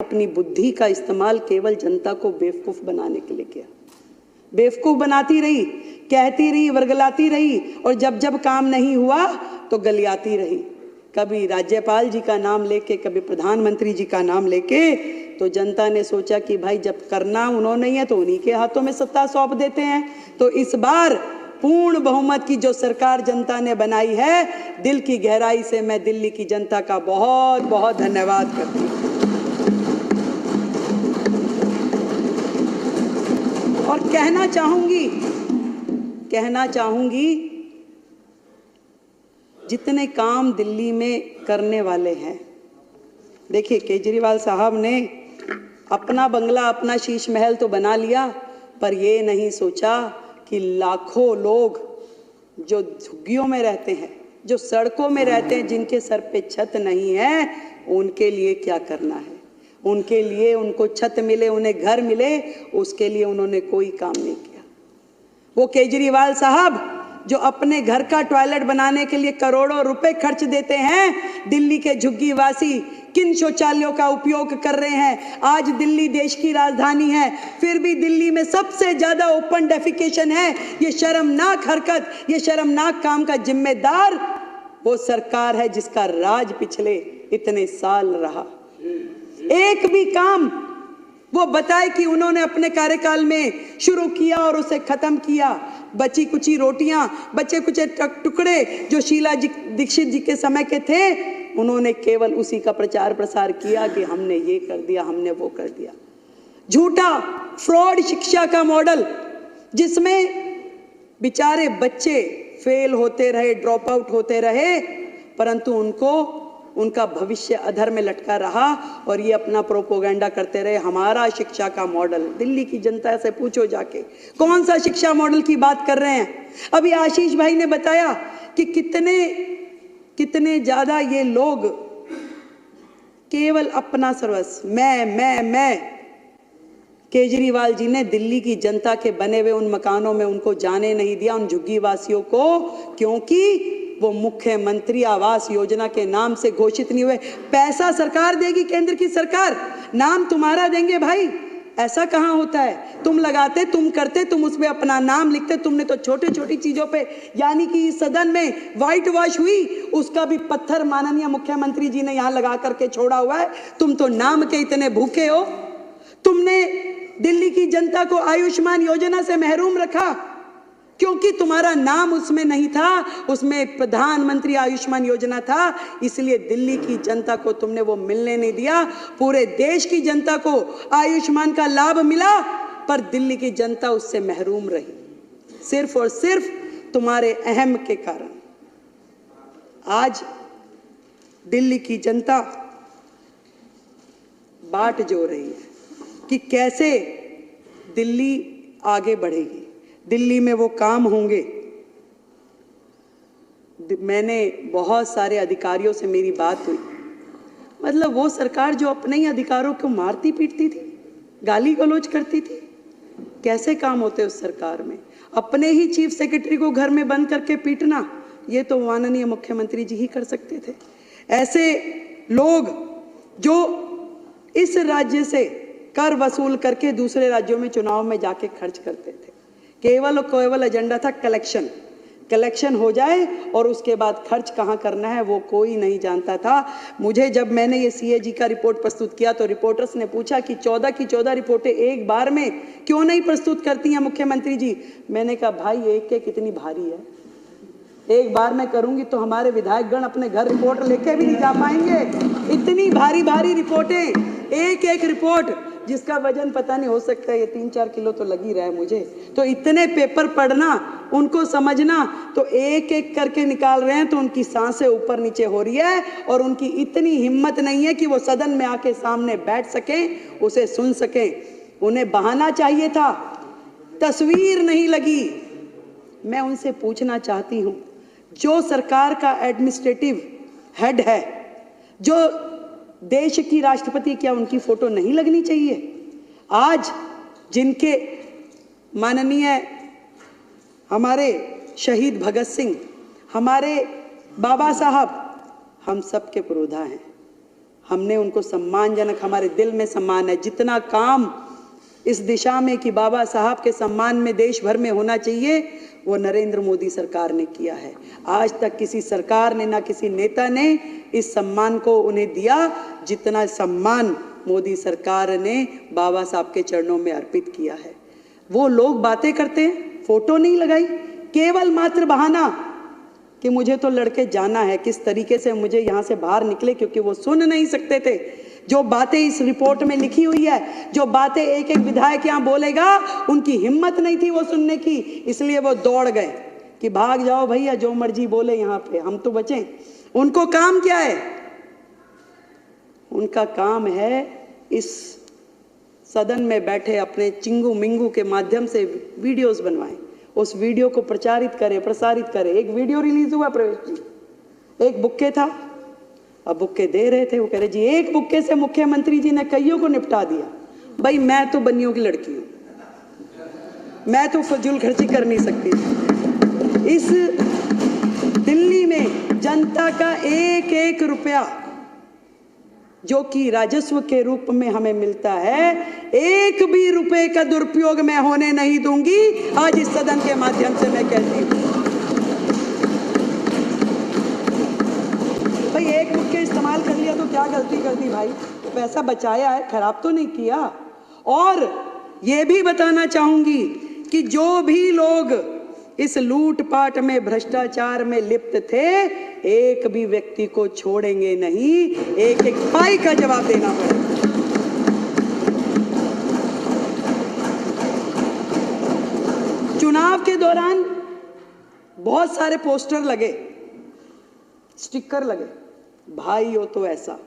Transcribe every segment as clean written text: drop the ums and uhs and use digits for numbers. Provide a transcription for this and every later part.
अपनी बुद्धि का इस्तेमाल केवल जनता को बेवकूफ बनाने के लिए किया। बेवकूफ बनाती रही, कहती रही, वर्गलाती रही, और जब जब काम नहीं हुआ तो गलियाती रही। कभी राज्यपाल जी का नाम लेके, कभी प्रधानमंत्री जी का नाम लेके। तो जनता ने सोचा कि भाई जब करना उन्होंने ही है तो उन्हीं के हाथों में सत्ता सौंप देते हैं। तो इस बार पूर्ण बहुमत की जो सरकार जनता ने बनाई है, दिल की गहराई से मैं दिल्ली की जनता का बहुत बहुत धन्यवाद करती हूँ। और कहना चाहूंगी जितने काम दिल्ली में करने वाले हैं, देखिए केजरीवाल साहब ने अपना बंगला, अपना शीश महल तो बना लिया, पर ये नहीं सोचा कि लाखों लोग जो झुग्गियों में रहते हैं, जो सड़कों में रहते हैं, जिनके सर पे छत नहीं है, उनके लिए क्या करना है। उनके लिए उनको छत मिले, उन्हें घर मिले, उसके लिए उन्होंने कोई काम नहीं किया। वो केजरीवाल साहब जो अपने घर का टॉयलेट बनाने के लिए करोड़ों रुपए खर्च देते हैं, दिल्ली के झुग्गीवासी किन शौचालयों का उपयोग कर रहे हैं। आज दिल्ली देश की राजधानी है, फिर भी दिल्ली में सबसे ज्यादा ओपन डेफिकेशन है। ये शर्मनाक हरकत, ये शर्मनाक काम का जिम्मेदार वो सरकार है जिसका राज पिछले इतने साल रहा। एक भी काम वो बताए कि उन्होंने अपने कार्यकाल में शुरू किया और उसे खत्म किया। बची कुची रोटियां, बचे कुछ टुकड़े जो शीला दीक्षित जी के समय के थे, उन्होंने केवल उसी का प्रचार प्रसार किया कि हमने ये कर दिया, हमने वो कर दिया। झूठा फ्रॉड शिक्षा का मॉडल, जिसमें बेचारे बच्चे फेल होते रहे, ड्रॉप आउट होते रहे, परंतु उनका भविष्य अधर में लटका रहा और ये अपना प्रोपोगेंडा करते रहे, हमारा शिक्षा का मॉडल। दिल्ली की जनता से पूछो जाके कौन सा शिक्षा मॉडल की बात कर रहे हैं। अभी आशीष भाई ने बताया कि कितने ज्यादा ये लोग केवल अपना सर्वस्व मैं। केजरीवाल जी ने दिल्ली की जनता के बने हुए उन मकानों में उनको जाने नहीं दिया, उन झुग्गी वासियों को, क्योंकि वो मुख्यमंत्री आवास योजना के नाम से घोषित नहीं हुए। पैसा सरकार देगी, केंद्र की सरकार, नाम तुम्हारा देंगे भाई। ऐसा कहाँ होता है? तुम लगाते, तुम करते, तुम उसमें अपना नाम लिखते। तुमने तो छोटी छोटी चीजों पे, यानी कि सदन में व्हाइट वॉश हुई, उसका भी पत्थर माननीय मुख्यमंत्री जी ने यहाँ लगा करके छोड़ा हुआ है। तुम तो नाम के इतने भूखे हो। तुमने दिल्ली की जनता को आयुष्मान योजना से महरूम रखा क्योंकि तुम्हारा नाम उसमें नहीं था, उसमें प्रधानमंत्री आयुष्मान योजना था, इसलिए दिल्ली की जनता को तुमने वो मिलने नहीं दिया। पूरे देश की जनता को आयुष्मान का लाभ मिला, पर दिल्ली की जनता उससे महरूम रही, सिर्फ और सिर्फ तुम्हारे अहम के कारण। आज दिल्ली की जनता बाट जो रही है कि कैसे दिल्ली आगे बढ़ेगी, दिल्ली में वो काम होंगे। मैंने बहुत सारे अधिकारियों से मेरी बात हुई, मतलब वो सरकार जो अपने ही अधिकारों को मारती पीटती थी, गाली गलौज करती थी, कैसे काम होते उस सरकार में। अपने ही चीफ सेक्रेटरी को घर में बंद करके पीटना, ये तो माननीय मुख्यमंत्री जी ही कर सकते थे। ऐसे लोग जो इस राज्य से कर वसूल करके दूसरे राज्यों में चुनाव में जाके खर्च करते थे, केवल एजेंडा था कलेक्शन हो जाए और उसके बाद खर्च कहाँ करना है वो कोई नहीं जानता था। मुझे जब मैंने ये सीएजी का रिपोर्ट प्रस्तुत किया तो रिपोर्टर्स ने पूछा कि 14 की 14 रिपोर्टें एक बार में क्यों नहीं प्रस्तुत करती हैं मुख्यमंत्री जी। मैंने कहा भाई एक कितनी भारी है, एक बार में करूंगी तो हमारे विधायकगण अपने घर रिपोर्ट लेके भी नहीं जा पाएंगे। इतनी भारी भारी रिपोर्टें, एक रिपोर्ट जिसका वजन पता नहीं, हो सकता है ये 3-4 किलो तो लग ही रहा है मुझे। तो इतने पेपर पढ़ना, उनको समझना, तो एक करके निकाल रहे हैं तो उनकी सांसें ऊपर नीचे हो रही है और उनकी इतनी हिम्मत नहीं है कि वो सदन में आके सामने बैठ सकें, उसे सुन सकें। उन्हें बहाना चाहिए था, तस्वीर नहीं लगी। मैं उनसे पूछना चाहती हूँ, जो सरकार का एडमिनिस्ट्रेटिव हेड है, जो देश की राष्ट्रपति, क्या उनकी फोटो नहीं लगनी चाहिए? आज जिनके माननीय हमारे शहीद भगत सिंह, हमारे बाबा साहब, हम सब के पुरोधा हैं। हमने उनको सम्मानजनक, हमारे दिल में सम्मान है। जितना काम इस दिशा में कि बाबा साहब के सम्मान में देश भर में होना चाहिए, वो नरेंद्र मोदी सरकार ने किया है। आज तक किसी सरकार ने, ना किसी नेता ने इस सम्मान को उन्हें दिया जितना सम्मान मोदी सरकार ने बाबा साहब के चरणों में अर्पित किया है। वो लोग बातें करते हैं, फोटो नहीं लगाई, केवल मात्र बहाना कि मुझे तो लड़के जाना है, किस तरीके से मुझे यहाँ से बाहर निकले, क्योंकि वो सुन नहीं सकते थे जो बातें इस रिपोर्ट में लिखी हुई है, जो बातें एक एक विधायक यहाँ बोलेगा, उनकी हिम्मत नहीं थी वो सुनने की, इसलिए वो दौड़ गए कि भाग जाओ भैया, जो मर्जी बोले यहाँ पे, हम तो बचें। उनको काम क्या है? उनका काम है इस सदन में बैठे अपने चिंगू मिंगू के माध्यम से वीडियोस बनवाएं, उस वीडियो को प्रचारित करें, प्रसारित करें। एक वीडियो रिलीज हुआ प्रवेश जी, एक बुक्के था, अब बुक्के दे रहे थे, वो कह रहे जी एक बुक्के से मुख्यमंत्री जी ने कईयों को निपटा दिया। भाई मैं तो बनियों की लड़की हूं, मैं तो फजूल खर्ची कर नहीं सकती। इस दिल्ली में जनता का एक एक रुपया जो कि राजस्व के रूप में हमें मिलता है, एक भी रुपए का दुरुपयोग मैं होने नहीं दूंगी। आज इस सदन के माध्यम से मैं कहती हूं, भाई एक बुक्के इस्तेमाल कर लिया तो क्या गलती कर दी भाई, पैसा बचाया है, खराब तो नहीं किया। और ये भी बताना चाहूंगी कि जो भी लोग इस लूटपाट में, भ्रष्टाचार में लिप्त थे, एक भी व्यक्ति को छोड़ेंगे नहीं, एक एक पाई का जवाब देना पड़ेगा। चुनाव के दौरान बहुत सारे पोस्टर लगे, स्टिकर लगे, भाई हो तो ऐसा,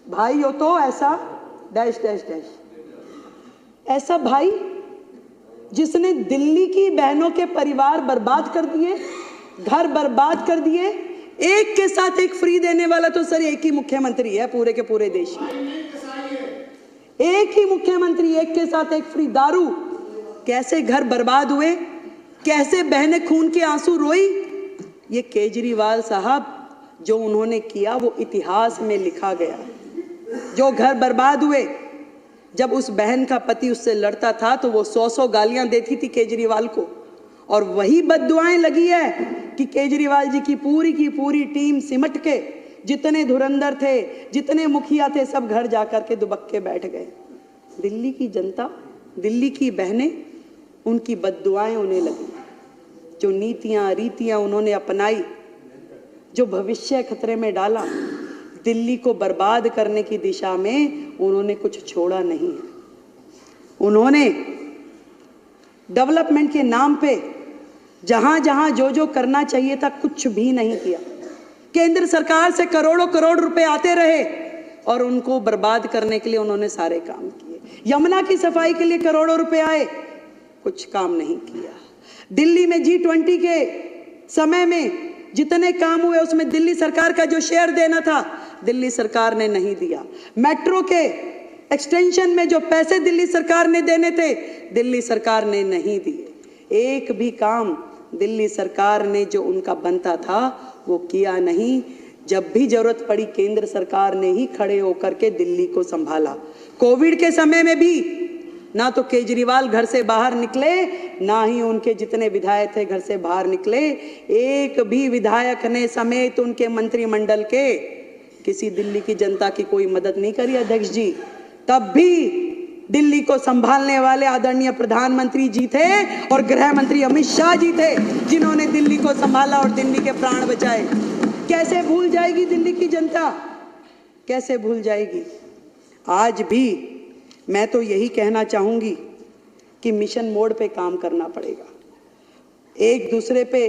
भाई हो तो ऐसा, डैश डैश डैश। ऐसा भाई जिसने दिल्ली की बहनों के परिवार बर्बाद कर दिए, घर बर्बाद कर दिए। एक के साथ एक फ्री देने वाला तो सर एक ही मुख्यमंत्री है पूरे के पूरे देश में, एक ही मुख्यमंत्री, एक के साथ एक फ्री। दारू, कैसे घर बर्बाद हुए, कैसे बहनें खून के आंसू रोई, ये केजरीवाल साहब जो उन्होंने किया वो इतिहास में लिखा गया। जो घर बर्बाद हुए, जब उस बहन का पति उससे लड़ता था तो वो 100 गालियां देती थी केजरीवाल को, और वही बद्दुआएं लगी है कि केजरीवाल जी की पूरी टीम सिमट के, जितने धुरंधर थे, जितने मुखिया थे, सब घर जाकर के दुबक्के बैठ गए। दिल्ली की जनता, दिल्ली की बहनें, उनकी बद्दुआएं उन्हें लगी। जो नीतियां रीतियां उन्होंने अपनाई, जो भविष्य खतरे में डाला, दिल्ली को बर्बाद करने की दिशा में उन्होंने कुछ छोड़ा नहीं है। उन्होंने डेवलपमेंट के नाम पे जहां जहां जो जो करना चाहिए था कुछ भी नहीं किया। केंद्र सरकार से करोड़ों करोड़ रुपए आते रहे और उनको बर्बाद करने के लिए उन्होंने सारे काम किए। यमुना की सफाई के लिए करोड़ों रुपए आए, कुछ काम नहीं किया। दिल्ली में G20 के समय में जितने काम हुए उसमें दिल्ली सरकार का जो शेयर देना था, दिल्ली सरकार ने नहीं दिया। मेट्रो के एक्सटेंशन में जो पैसे दिल्ली सरकार ने देने थे, दिल्ली सरकार ने नहीं दिए। एक भी काम दिल्ली सरकार ने जो उनका बनता था वो किया नहीं। जब भी जरूरत पड़ी केंद्र सरकार ने ही खड़े होकर के दिल्ली को संभाला। कोविड के समय में भी ना तो केजरीवाल घर से बाहर निकले, ना ही उनके जितने विधायक थे घर से बाहर निकले। एक भी विधायक ने समेत उनके मंत्रिमंडल के किसी दिल्ली की जनता की कोई मदद नहीं करी अध्यक्ष जी। तब भी दिल्ली को संभालने वाले आदरणीय प्रधानमंत्री जी थे और गृह मंत्री अमित शाह जी थे, जिन्होंने दिल्ली को संभाला और दिल्ली के प्राण बचाए। कैसे भूल जाएगी दिल्ली की जनता, कैसे भूल जाएगी। आज भी मैं तो यही कहना चाहूंगी कि मिशन मोड पे काम करना पड़ेगा। एक दूसरे पे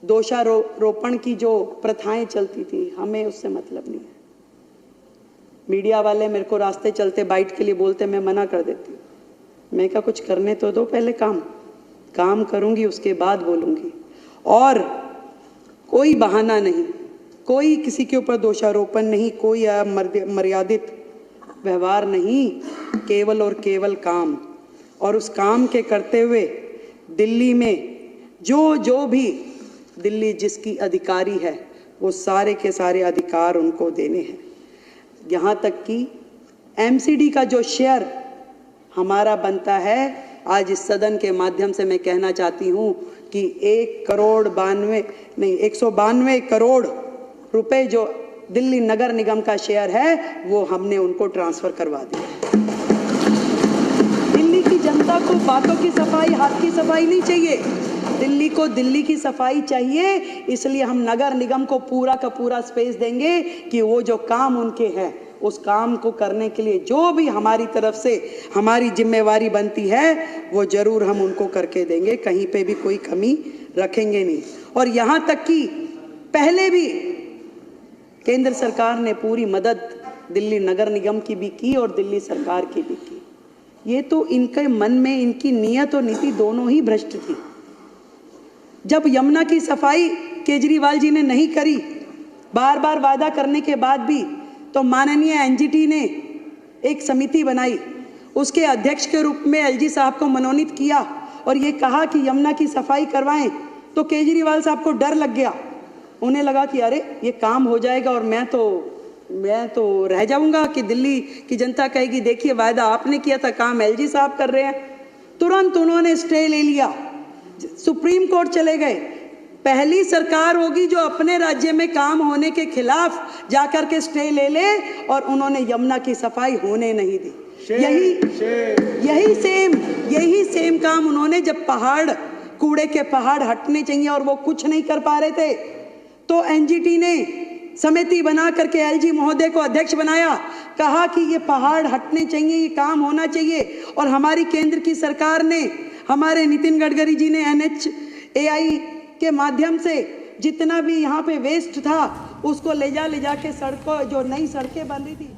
दोषारोपण की जो प्रथाएं चलती थी, हमें उससे मतलब नहीं है। मीडिया वाले मेरे को रास्ते चलते बाइट के लिए बोलते, मैं मना कर देती हूँ। मैं क्या, कुछ करने तो दो पहले, काम करूंगी उसके बाद बोलूंगी। और कोई बहाना नहीं, कोई किसी के ऊपर दोषारोपण नहीं, कोई मर्यादित व्यवहार नहीं, केवल और केवल काम। और उस काम के करते हुए दिल्ली में जो भी दिल्ली जिसकी अधिकारी है वो सारे के सारे अधिकार उनको देने हैं। यहाँ तक कि एमसीडी का जो शेयर हमारा बनता है, आज इस सदन के माध्यम से मैं कहना चाहती हूँ कि 192 करोड़ रुपए जो दिल्ली नगर निगम का शेयर है वो हमने उनको ट्रांसफर करवा दिया। दिल्ली की जनता को बातों की सफाई, हाथ की सफाई नहीं चाहिए, दिल्ली को दिल्ली की सफाई चाहिए। इसलिए हम नगर निगम को पूरा का पूरा स्पेस देंगे कि वो जो काम उनके हैं उस काम को करने के लिए जो भी हमारी तरफ से हमारी जिम्मेवारी बनती है वो जरूर हम उनको करके देंगे, कहीं पे भी कोई कमी रखेंगे नहीं। और यहाँ तक कि पहले भी केंद्र सरकार ने पूरी मदद दिल्ली नगर निगम की भी की और दिल्ली सरकार की भी की। ये तो इनके मन में इनकी नीयत और नीति दोनों ही भ्रष्ट थी। जब यमुना की सफाई केजरीवाल जी ने नहीं करी, बार बार वादा करने के बाद भी, तो माननीय एनजीटी ने एक समिति बनाई, उसके अध्यक्ष के रूप में एलजी साहब को मनोनीत किया और ये कहा कि यमुना की सफाई करवाएं। तो केजरीवाल साहब को डर लग गया, उन्हें लगा कि अरे ये काम हो जाएगा और मैं तो रह जाऊंगा कि दिल्ली की जनता कहेगी देखिए वायदा आपने किया था, काम एलजी साहब कर रहे हैं। तुरंत उन्होंने स्टे ले लिया, सुप्रीम कोर्ट चले गए। पहली सरकार होगी जो अपने राज्य में काम होने के खिलाफ जाकर के स्टे ले ले, और उन्होंने यमुना की सफाई होने नहीं दी। यही सेम काम उन्होंने, जब कूड़े के पहाड़ हटने चाहिए और वो कुछ नहीं कर पा रहे थे, तो एनजीटी ने समिति बना करके एलजी महोदय को अध्यक्ष बनाया, कहा कि ये पहाड़ हटने चाहिए, ये काम होना चाहिए। और हमारी केंद्र की सरकार ने, हमारे नितिन गडकरी जी ने NHAI के माध्यम से जितना भी यहाँ पे वेस्ट था उसको ले जा के सड़कों, जो नई सड़कें बन रही थी